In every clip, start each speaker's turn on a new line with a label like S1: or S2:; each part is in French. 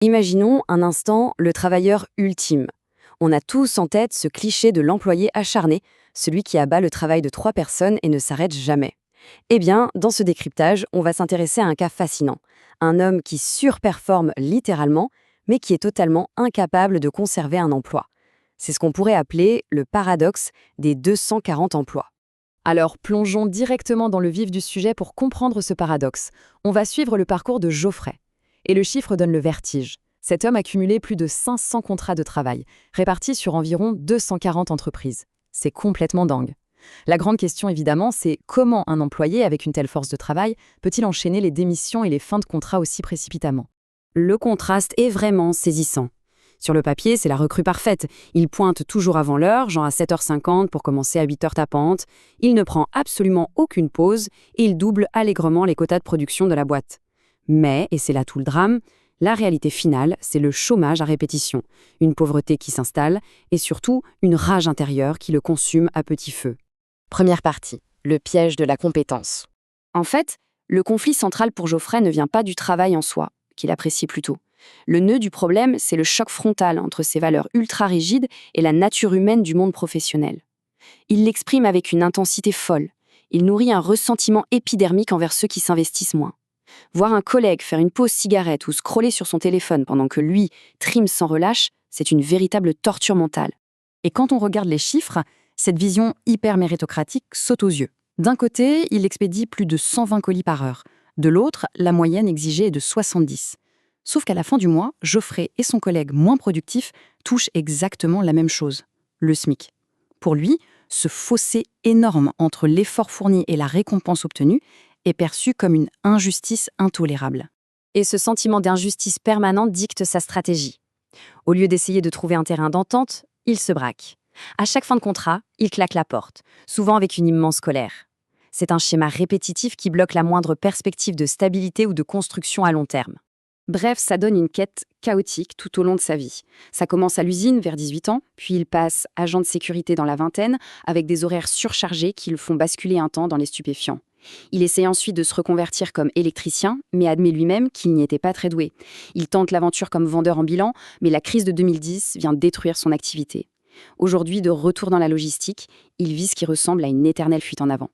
S1: Imaginons un instant le travailleur ultime. On a tous en tête ce cliché de l'employé acharné, celui qui abat le travail de 3 personnes et ne s'arrête jamais. Eh bien, dans ce décryptage, on va s'intéresser à un cas fascinant. Un homme qui surperforme littéralement, mais qui est totalement incapable de conserver un emploi. C'est ce qu'on pourrait appeler le paradoxe des 240 emplois. Alors, plongeons directement dans le vif du sujet pour comprendre ce paradoxe. On va suivre le parcours de Geoffrey. Et le chiffre donne le vertige. Cet homme a cumulé plus de 500 contrats de travail, répartis sur environ 240 entreprises. C'est complètement dingue. La grande question, évidemment, c'est comment un employé avec une telle force de travail peut-il enchaîner les démissions et les fins de contrat aussi précipitamment? Le contraste est vraiment saisissant. Sur le papier, c'est la recrue parfaite. Il pointe toujours avant l'heure, genre à 7h50 pour commencer à 8h tapantes. Il ne prend absolument aucune pause et il double allègrement les quotas de production de la boîte. Mais, et c'est là tout le drame, la réalité finale, c'est le chômage à répétition, une pauvreté qui s'installe et surtout une rage intérieure qui le consume à petit feu. Première partie, le piège de la compétence. En fait, le conflit central pour Geoffrey ne vient pas du travail en soi, qu'il apprécie plutôt. Le nœud du problème, c'est le choc frontal entre ses valeurs ultra-rigides et la nature humaine du monde professionnel. Il l'exprime avec une intensité folle. Il nourrit un ressentiment épidermique envers ceux qui s'investissent moins. Voir un collègue faire une pause cigarette ou scroller sur son téléphone pendant que lui trime sans relâche, c'est une véritable torture mentale. Et quand on regarde les chiffres, cette vision hyper méritocratique saute aux yeux. D'un côté, il expédie plus de 120 colis par heure. De l'autre, la moyenne exigée est de 70. Sauf qu'à la fin du mois, Geoffrey et son collègue moins productif touchent exactement la même chose, le SMIC. Pour lui, ce fossé énorme entre l'effort fourni et la récompense obtenue est perçu comme une injustice intolérable. Et ce sentiment d'injustice permanente dicte sa stratégie. Au lieu d'essayer de trouver un terrain d'entente, il se braque. À chaque fin de contrat, il claque la porte, souvent avec une immense colère. C'est un schéma répétitif qui bloque la moindre perspective de stabilité ou de construction à long terme. Bref, ça donne une quête chaotique tout au long de sa vie. Ça commence à l'usine vers 18 ans, puis il passe agent de sécurité dans la vingtaine, avec des horaires surchargés qui le font basculer un temps dans les stupéfiants. Il essaie ensuite de se reconvertir comme électricien, mais admet lui-même qu'il n'y était pas très doué. Il tente l'aventure comme vendeur ambulant, mais la crise de 2010 vient détruire son activité. Aujourd'hui, de retour dans la logistique, il vit ce qui ressemble à une éternelle fuite en avant.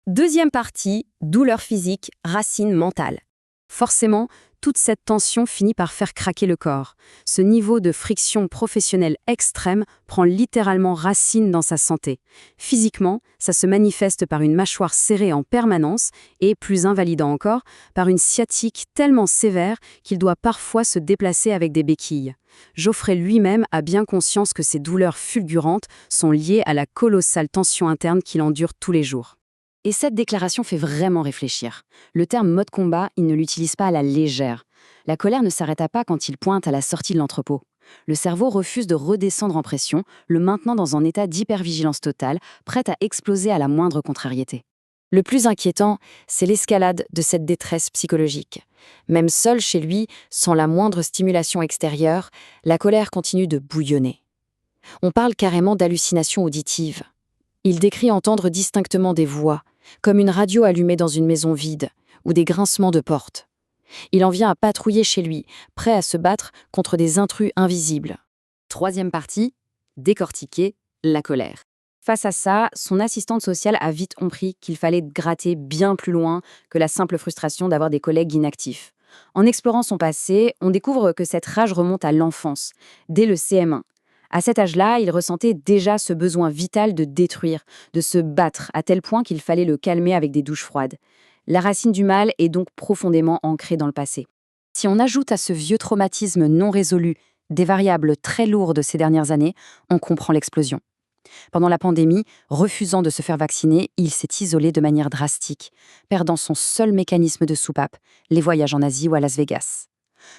S1: Deuxième partie, douleur physique, racine mentale. Forcément, toute cette tension finit par faire craquer le corps. Ce niveau de friction professionnelle extrême prend littéralement racine dans sa santé. Physiquement, ça se manifeste par une mâchoire serrée en permanence et, plus invalidant encore, par une sciatique tellement sévère qu'il doit parfois se déplacer avec des béquilles. Geoffrey lui-même a bien conscience que ces douleurs fulgurantes sont liées à la colossale tension interne qu'il endure tous les jours. Et cette déclaration fait vraiment réfléchir. Le terme mode combat, il ne l'utilise pas à la légère. La colère ne s'arrêta pas quand il pointe à la sortie de l'entrepôt. Le cerveau refuse de redescendre en pression, le maintenant dans un état d'hypervigilance totale, prêt à exploser à la moindre contrariété. Le plus inquiétant, c'est l'escalade de cette détresse psychologique. Même seul chez lui, sans la moindre stimulation extérieure, la colère continue de bouillonner. On parle carrément d'hallucination auditive. Il décrit entendre distinctement des voix, comme une radio allumée dans une maison vide, ou des grincements de portes. Il en vient à patrouiller chez lui, prêt à se battre contre des intrus invisibles. Troisième partie, décortiquer la colère. Face à ça, son assistante sociale a vite compris qu'il fallait gratter bien plus loin que la simple frustration d'avoir des collègues inactifs. En explorant son passé, on découvre que cette rage remonte à l'enfance, dès le CM1. À cet âge-là, il ressentait déjà ce besoin vital de détruire, de se battre, à tel point qu'il fallait le calmer avec des douches froides. La racine du mal est donc profondément ancrée dans le passé. Si on ajoute à ce vieux traumatisme non résolu des variables très lourdes ces dernières années, on comprend l'explosion. Pendant la pandémie, refusant de se faire vacciner, il s'est isolé de manière drastique, perdant son seul mécanisme de soupape, les voyages en Asie ou à Las Vegas.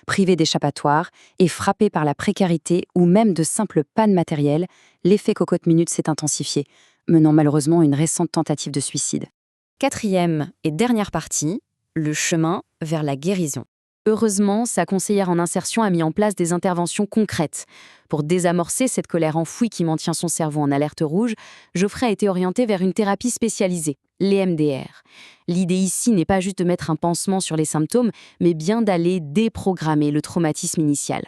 S1: Privé d'échappatoire et frappé par la précarité ou même de simples pannes matérielles, l'effet cocotte-minute s'est intensifié, menant malheureusement à une récente tentative de suicide. Quatrième et dernière partie, le chemin vers la guérison. Heureusement, sa conseillère en insertion a mis en place des interventions concrètes. Pour désamorcer cette colère enfouie qui maintient son cerveau en alerte rouge, Geoffrey a été orienté vers une thérapie spécialisée, l'EMDR. L'idée ici n'est pas juste de mettre un pansement sur les symptômes, mais bien d'aller déprogrammer le traumatisme initial.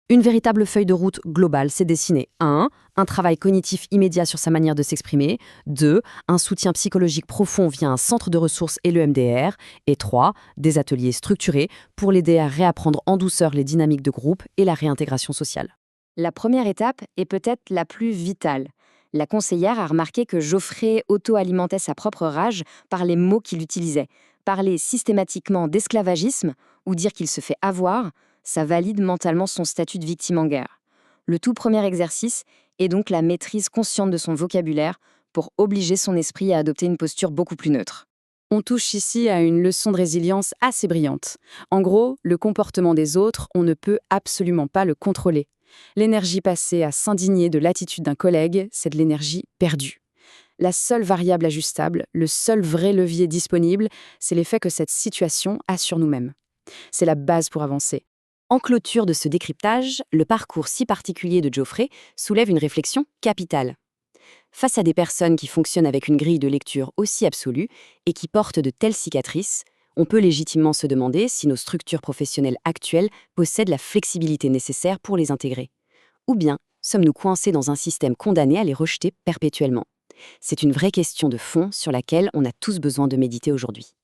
S1: Une véritable feuille de route globale s'est dessinée. 1. Un travail cognitif immédiat sur sa manière de s'exprimer. 2. Un soutien psychologique profond via un centre de ressources et le MDR. Et 3. Des ateliers structurés pour l'aider à réapprendre en douceur les dynamiques de groupe et la réintégration sociale. La première étape est peut-être la plus vitale. La conseillère a remarqué que Geoffrey auto-alimentait sa propre rage par les mots qu'il utilisait. Parler systématiquement d'esclavagisme ou dire qu'il se fait avoir, ça valide mentalement son statut de victime en guerre. Le tout premier exercice est donc la maîtrise consciente de son vocabulaire pour obliger son esprit à adopter une posture beaucoup plus neutre. On touche ici à une leçon de résilience assez brillante. En gros, le comportement des autres, on ne peut absolument pas le contrôler. L'énergie passée à s'indigner de l'attitude d'un collègue, c'est de l'énergie perdue. La seule variable ajustable, le seul vrai levier disponible, c'est l'effet que cette situation a sur nous-mêmes. C'est la base pour avancer. En clôture de ce décryptage, le parcours si particulier de Geoffrey soulève une réflexion capitale. Face à des personnes qui fonctionnent avec une grille de lecture aussi absolue et qui portent de telles cicatrices, on peut légitimement se demander si nos structures professionnelles actuelles possèdent la flexibilité nécessaire pour les intégrer. Ou bien sommes-nous coincés dans un système condamné à les rejeter perpétuellement? C'est une vraie question de fond sur laquelle on a tous besoin de méditer aujourd'hui.